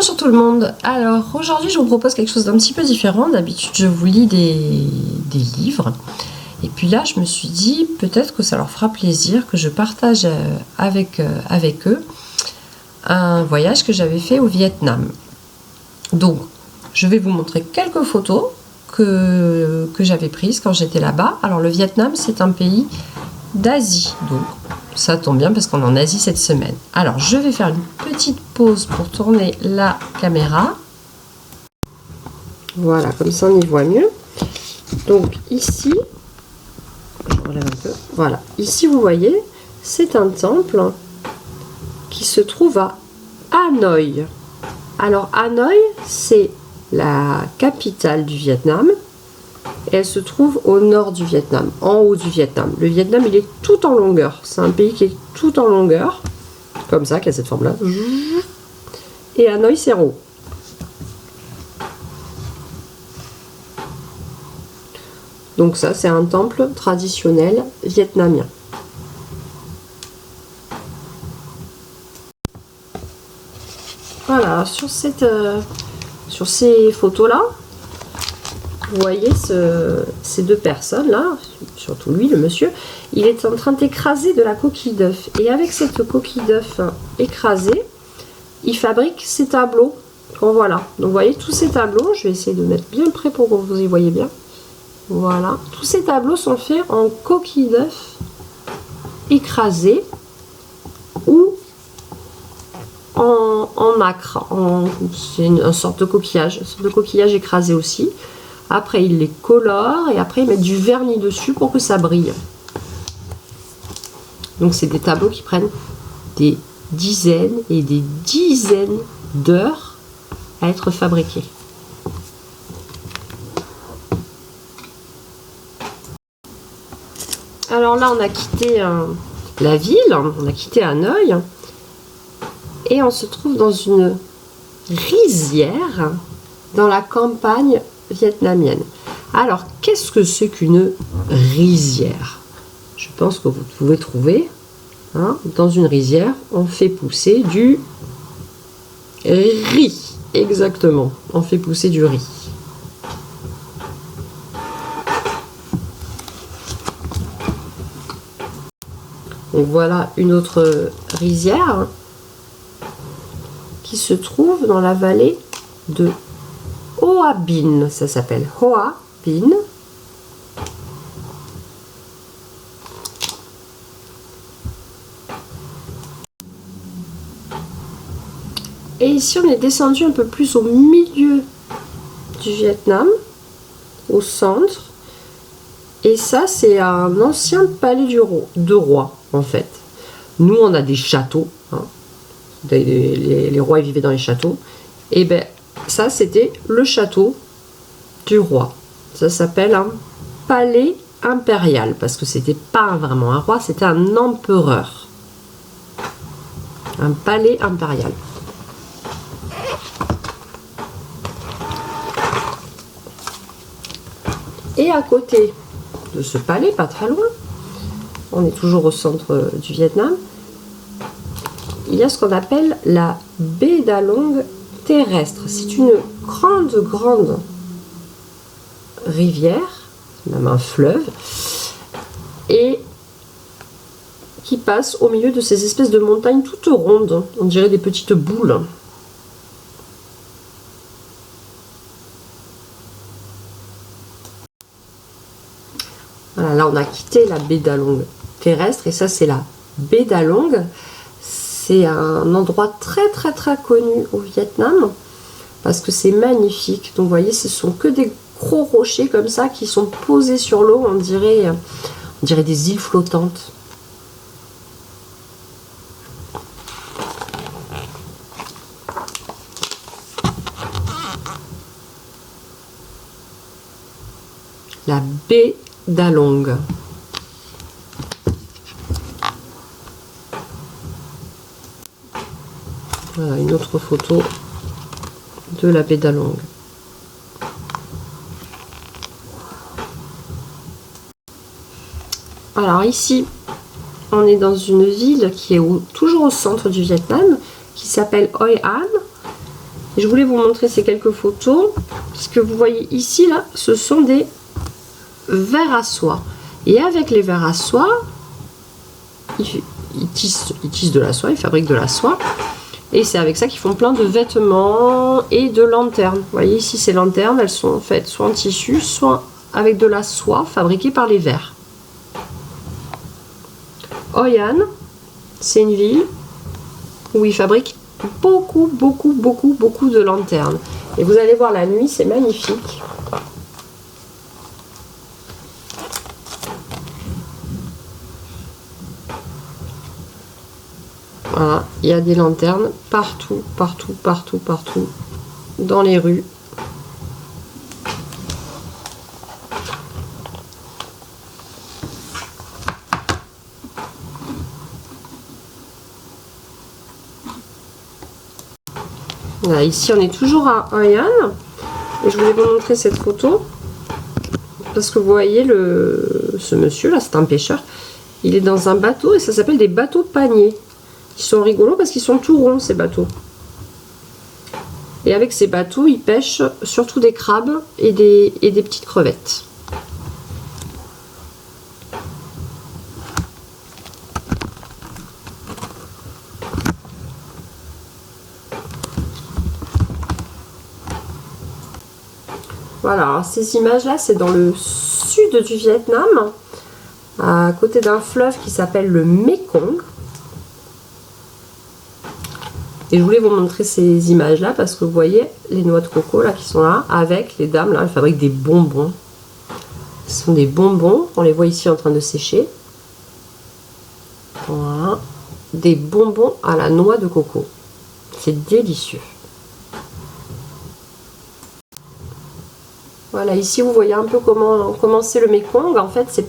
Bonjour tout le monde. Alors aujourd'hui je vous propose quelque chose d'un petit peu différent. D'habitude je vous lis des livres. Et puis là je me suis dit peut-être que ça leur fera plaisir que je partage avec eux un voyage que j'avais fait au Vietnam. Donc je vais vous montrer quelques photos que j'avais prises quand j'étais là-bas. Alors le Vietnam c'est un pays d'Asie, donc ça tombe bien parce qu'on est en Asie cette semaine. Alors je vais faire une petite pause pour tourner la caméra. Voilà, comme ça on y voit mieux. Donc ici, je relève un peu. Voilà, ici vous voyez, c'est un temple qui se trouve à Hanoï. Alors Hanoï, c'est la capitale du Vietnam. Et elle se trouve au nord du Vietnam, en haut du Vietnam. Le Vietnam, il est tout en longueur. C'est un pays qui est tout en longueur, comme ça, qui a cette forme-là. Et Hanoï, c'est rond. Donc ça, c'est un temple traditionnel vietnamien. Voilà, sur ces photos-là, vous voyez ces deux personnes là, surtout lui, le monsieur, il est en train d'écraser de la coquille d'œuf. Et avec cette coquille d'œuf écrasée, il fabrique ces tableaux. Donc voilà. Donc vous voyez tous ces tableaux, je vais essayer de mettre bien près pour que vous y voyez bien. Voilà. Tous ces tableaux sont faits en coquille d'œuf écrasée ou en nacre. C'est une sorte de coquillage écrasé aussi. Après, ils les colorent et après, ils mettent du vernis dessus pour que ça brille. Donc, c'est des tableaux qui prennent des dizaines et des dizaines d'heures à être fabriqués. Alors là, on a quitté la ville, on a quitté Hanoï et on se trouve dans une rizière dans la campagne vietnamienne. Alors, qu'est-ce que c'est qu'une rizière? Je pense que vous pouvez trouver, dans une rizière, on fait pousser du riz. Exactement, on fait pousser du riz. Donc voilà une autre rizière qui se trouve dans la vallée de Hoa Binh, ça s'appelle Hoa Binh. Et ici on est descendu un peu plus au milieu du Vietnam, au centre. Et ça c'est un ancien palais de roi en fait. Nous on a des châteaux, les rois vivaient dans les châteaux. Et ben ça, c'était le château du roi. Ça s'appelle un palais impérial, parce que c'était pas vraiment un roi, c'était un empereur. Un palais impérial. Et à côté de ce palais, pas très loin, on est toujours au centre du Vietnam, il y a ce qu'on appelle la baie d'Along terrestre. C'est une grande rivière, même un fleuve, et qui passe au milieu de ces espèces de montagnes toutes rondes, on dirait des petites boules. Voilà, là on a quitté la baie d'Along terrestre, et ça c'est la baie d'Along. C'est un endroit très connu au Vietnam parce que c'est magnifique. Donc vous voyez, ce sont que des gros rochers comme ça qui sont posés sur l'eau. On dirait des îles flottantes. La baie d'Along. Voilà une autre photo de la baie d'Along. Alors ici, on est dans une ville qui est toujours au centre du Vietnam, qui s'appelle Hoi An. Et je voulais vous montrer ces quelques photos, puisque vous voyez ici, là, ce sont des vers à soie. Et avec les vers à soie, ils tissent de la soie, ils fabriquent de la soie. Et c'est avec ça qu'ils font plein de vêtements et de lanternes. Vous voyez ici ces lanternes, elles sont faites soit en tissu, soit avec de la soie fabriquée par les vers. Hoi An, c'est une ville où ils fabriquent beaucoup de lanternes. Et vous allez voir la nuit, c'est magnifique. Voilà, il y a des lanternes partout dans les rues. Voilà, ici on est toujours à Hoi An et je voulais vous montrer cette photo parce que vous voyez ce monsieur là, c'est un pêcheur, il est dans un bateau et ça s'appelle des bateaux paniers. Ils sont rigolos parce qu'ils sont tout ronds ces bateaux. Et avec ces bateaux, ils pêchent surtout des crabes et des petites crevettes. Voilà, ces images-là, c'est dans le sud du Vietnam, à côté d'un fleuve qui s'appelle le Mekong. Et je voulais vous montrer ces images-là parce que vous voyez les noix de coco là qui sont là, avec les dames là, elles fabriquent des bonbons. Ce sont des bonbons, on les voit ici en train de sécher. Voilà, des bonbons à la noix de coco. C'est délicieux. Voilà, ici vous voyez un peu comment c'est le Mekong. En fait, c'est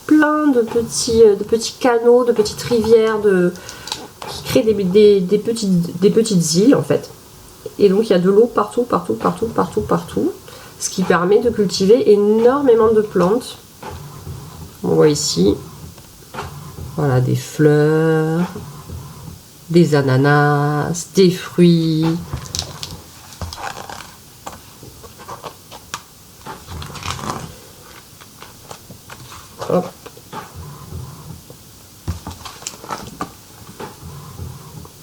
plein de petits canaux, de petites rivières, qui créent des petites îles en fait. Et donc il y a de l'eau partout. Ce qui permet de cultiver énormément de plantes. On voit ici, voilà, des fleurs, des ananas, des fruits. Hop.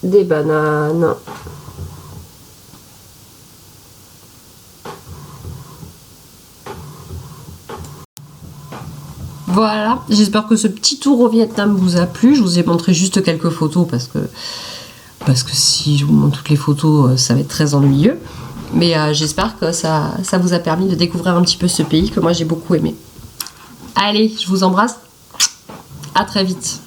Des bananes. Voilà, j'espère que ce petit tour au Vietnam vous a plu. Je vous ai montré juste quelques photos parce que si je vous montre toutes les photos, ça va être très ennuyeux. Mais j'espère que ça vous a permis de découvrir un petit peu ce pays que moi j'ai beaucoup aimé. Allez, je vous embrasse. À très vite.